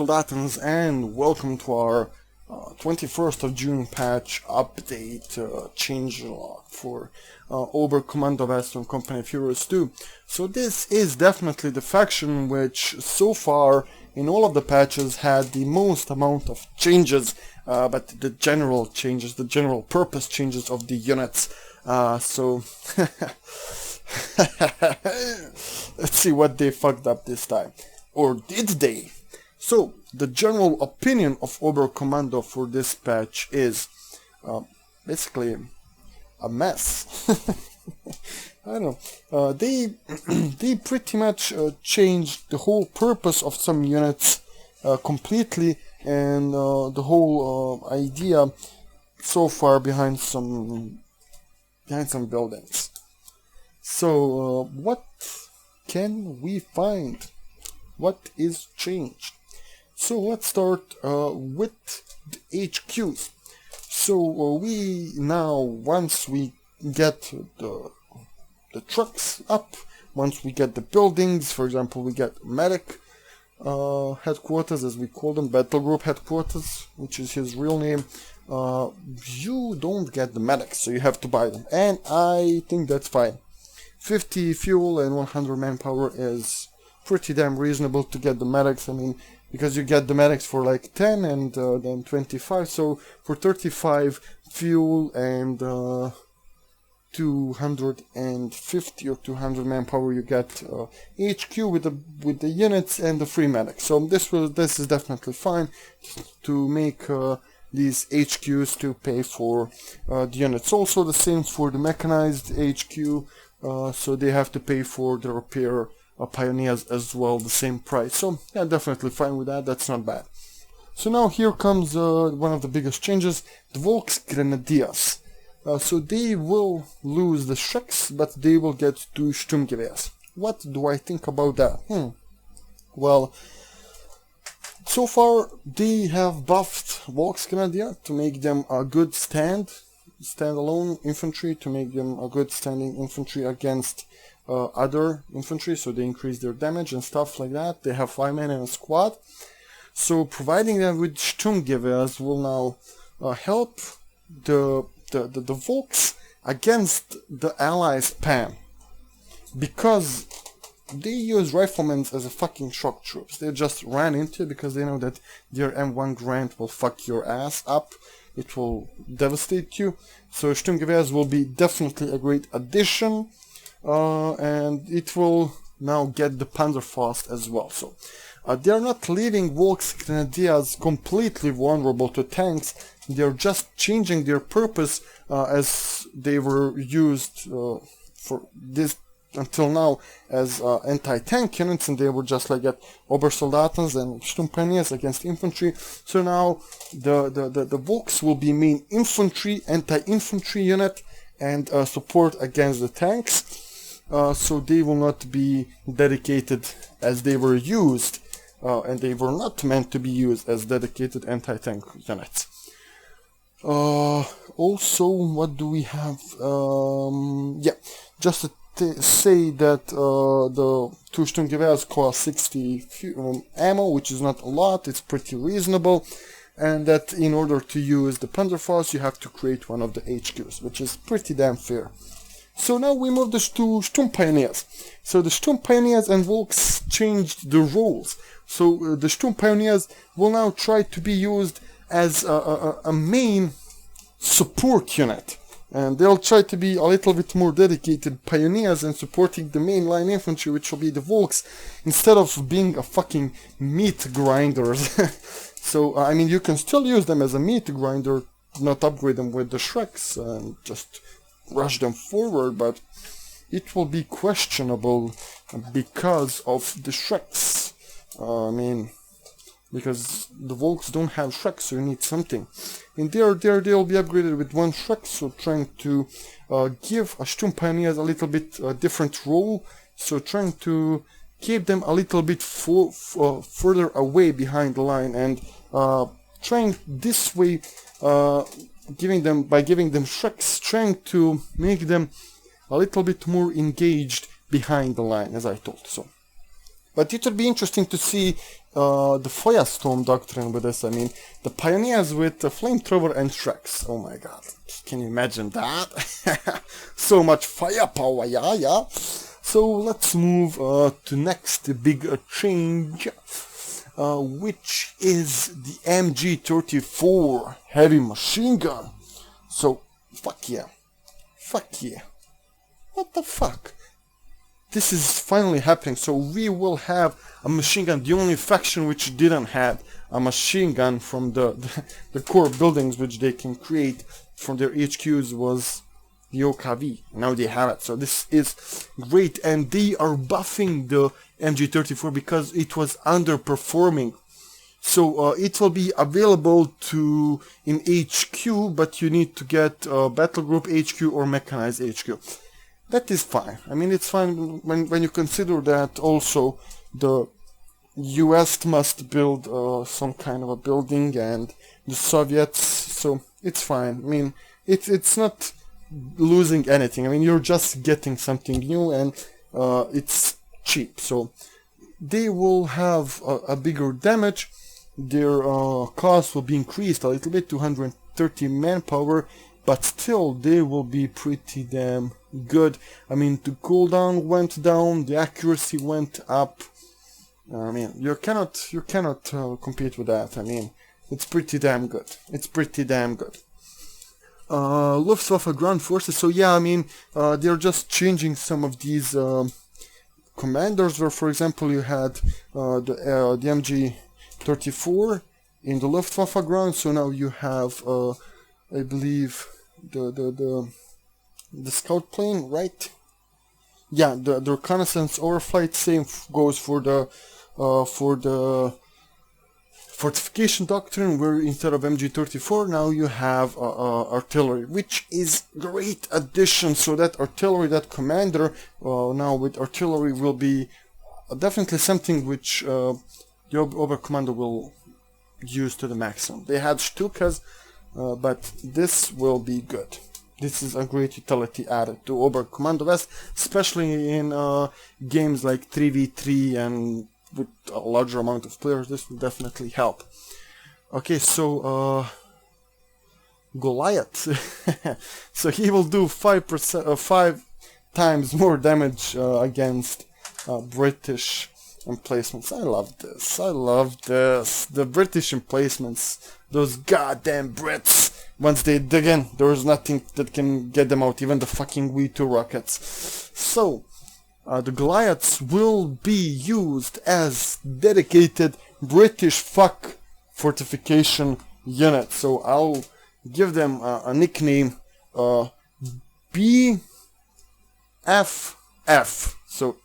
Soldatans, and welcome to our 21st of June patch update changelog for Oberkommando Western Company Führers 2. So this is definitely the faction which so far in all of the patches had the most amount of changes, but the general changes, the general purpose changes of the units. So let's see what they fucked up this time. Or did they? So, the general opinion of Oberkommando for this patch is basically a mess. I don't know. They pretty much changed the whole purpose of some units completely, and the whole idea so far behind some buildings. So, what can we find? What is changed? So let's start with the HQs. So we now, once we get the trucks up, once we get the buildings, for example, we get medic headquarters, as we call them, battle group headquarters, which is his real name. You don't get the medics, so you have to buy them, and I think that's fine. 50 fuel and 100 manpower is pretty damn reasonable to get the medics. I mean, because you get the medics for like 10 and then 25, so for 35 fuel and 250 or 200 manpower you get HQ with the units and the free medics. So this is definitely fine to make these HQs to pay for the units. Also the same for the mechanized HQ, so they have to pay for the repair pioneers as well, the same price. So yeah, definitely fine with that. That's not bad. So now here comes one of the biggest changes: the Volksgrenadiers. So they will lose the Shreks, but they will get 2 Sturmgewehrs. What do I think about that? Well, so far they have buffed Volksgrenadier to make them a good standalone infantry, to make them a good standing infantry against other infantry, so they increase their damage and stuff like that. They have 5 men in a squad, so providing them with Sturmgewehrs will now help the Volks against the Allies' PAM, because they use riflemen as a fucking shock troops. They just ran into it because they know that their M1 Grant will fuck your ass up. It will devastate you. So Sturmgewehrs will be definitely a great addition. And it will now get the Panzerfaust as well. So they are not leaving Volksgrenadiers completely vulnerable to tanks. They are just changing their purpose as they were used for this until now as anti-tank units, and they were just like at Obersoldatens and Sturmpioneers against infantry. So now the Volks will be main infantry, anti-infantry unit, and support against the tanks. So they will not be dedicated as they were used, and they were not meant to be used as dedicated anti-tank units. Also, what do we have? Yeah, just to say that the 2 Sturmgewehrs cost 60 ammo, which is not a lot, it's pretty reasonable, and that in order to use the Panzerfaust you have to create one of the HQs, which is pretty damn fair. So now we move this to Sturmpioneers. So the Sturmpioneers and Volks changed the roles. So the Sturmpioneers will now try to be used as a main support unit. And they'll try to be a little bit more dedicated pioneers and supporting the mainline infantry, which will be the Volks, instead of being a fucking meat grinders. So, I mean, you can still use them as a meat grinder, not upgrade them with the Shreks and just rush them forward, but it will be questionable because of the Shreks. I mean, because the Volks don't have Shreks, so you need something. And they'll be upgraded with 1 Shrek, so trying to give a Sturmpioneers a little bit different role, so trying to keep them a little bit further away behind the line, and trying this way, giving them Shreks, trying to make them a little bit more engaged behind the line, as I told. So But it would be interesting to see the Firestorm doctrine with this. I mean, the pioneers with the flamethrower and Shreks. Oh my god, can you imagine that? So much firepower, yeah. So let's move to next big change, which is the MG34 heavy machine gun. So, fuck yeah. What the fuck? This is finally happening, so we will have a machine gun. The only faction which didn't have a machine gun from the core buildings which they can create from their HQs was the OKW. Now they have it, so this is great, and they are buffing the MG34 because it was underperforming. So it will be available in HQ, but you need to get Battle Group HQ or Mechanized HQ. That is fine. I mean, it's fine when you consider that also the US must build some kind of a building and the Soviets, so it's fine. I mean, it's not losing anything. I mean, you're just getting something new and it's cheap. So they will have a bigger damage. Their cost will be increased a little bit, 230 manpower, but still they will be pretty damn good. I mean, the cooldown went down, the accuracy went up. I mean, you cannot compete with that. I mean, it's pretty damn good. Luftwaffe ground forces. So yeah, I mean, they're just changing some of these commanders. Where, for example, you had the MG34 in the Luftwaffe ground. So now you have, I believe, the scout plane, right? Yeah, the reconnaissance overflight. Same goes for the fortification doctrine, where instead of MG34 now you have artillery, which is great addition. So that artillery, that commander now with artillery will be definitely something which the Oberkommando will use to the maximum. They had Stukas, but this will be good. This is a great utility added to Oberkommando West, especially in games like 3v3 and with a larger amount of players. This will definitely help. Okay, so Goliath. So he will do 5 times more damage against British emplacements. I love this. The British emplacements, those goddamn Brits. Once they dig in, there's nothing that can get them out, even the fucking V2 rockets. So, the Goliaths will be used as dedicated British fuck fortification units. So I'll give them a nickname, BFF. So,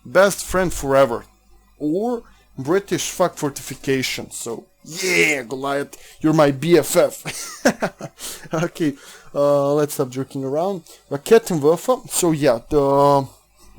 best friend forever. Or British fuck fortification. So, yeah, Goliath, you're my BFF. Okay, let's stop joking around. Raketenwerfer. So yeah, the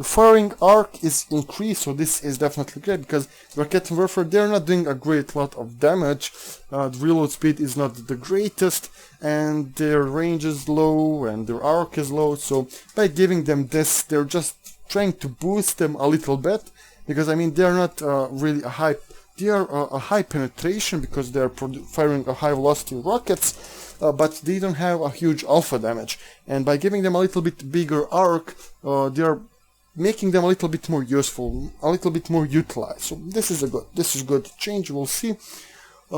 firing arc is increased, so this is definitely great, because Raketenwerfer, they're not doing a great lot of damage. The reload speed is not the greatest, and their range is low, and their arc is low. So by giving them this, they're just trying to boost them a little bit, because I mean, they're not really a high. They are a high penetration because they are firing a high velocity rockets, but they don't have a huge alpha damage. And by giving them a little bit bigger arc, they are making them a little bit more useful, a little bit more utilized. So this is good change. We'll see.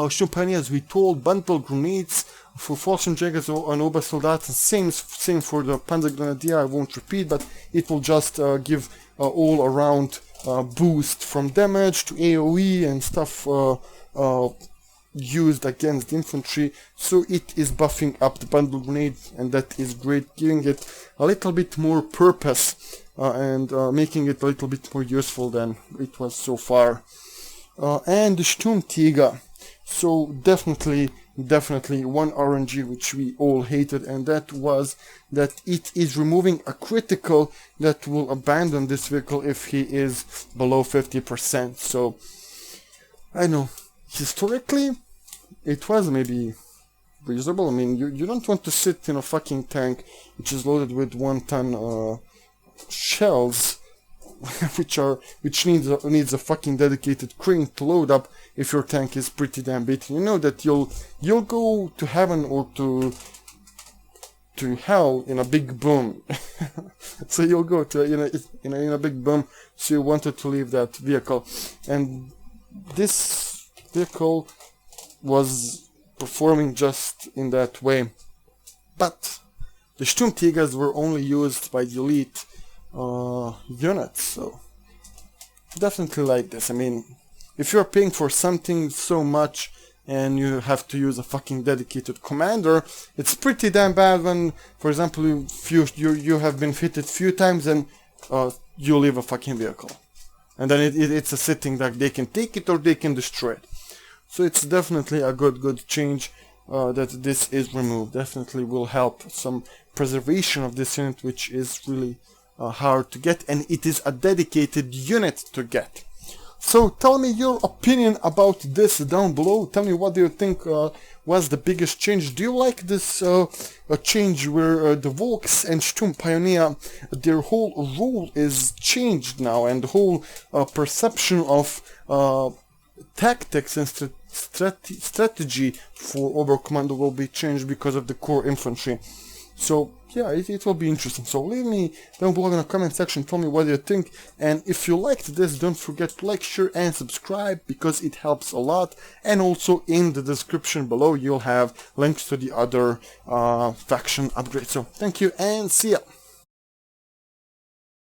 Champagne, as we told, bundle grenades for Forschungsjäger and Obersoldaten. Same for the Panzergrenadier. I won't repeat, but it will just give all around boost from damage to AoE and stuff used against infantry. So it is buffing up the bundle grenade, and that is great, giving it a little bit more purpose and making it a little bit more useful than it was so far. And the Sturmtiger. So definitely one RNG which we all hated, and that was that it is removing a critical that will abandon this vehicle if he is below 50%. So I know historically it was maybe reasonable. I mean, you don't want to sit in a fucking tank which is loaded with 1-ton shells which needs a fucking dedicated crane to load up if your tank is pretty damn beaten. You know that you'll go to heaven or to hell in a big boom. So you'll go to in a big boom. So you wanted to leave that vehicle, and this vehicle was performing just in that way. But the Sturmtigers were only used by the elite units, so definitely like this. I mean, if you're paying for something so much and you have to use a fucking dedicated commander, it's pretty damn bad when, for example, you have been fitted few times and you leave a fucking vehicle, and then it's a sitting that they can take it or they can destroy it. So it's definitely a good change that this is removed. Definitely will help some preservation of this unit, which is really hard to get, and it is a dedicated unit to get. So tell me your opinion about this down below. Tell me, what do you think was the biggest change? Do you like this change where the Volks and Sturm Pioneer, their whole role is changed now, and the whole perception of tactics and strategy for Oberkommando will be changed because of the core infantry? So yeah, it will be interesting. So leave me down below in the comment section, tell me what you think, and if you liked this, don't forget to like, share and subscribe, because it helps a lot. And also in the description below you'll have links to the other faction upgrades. So thank you and see ya!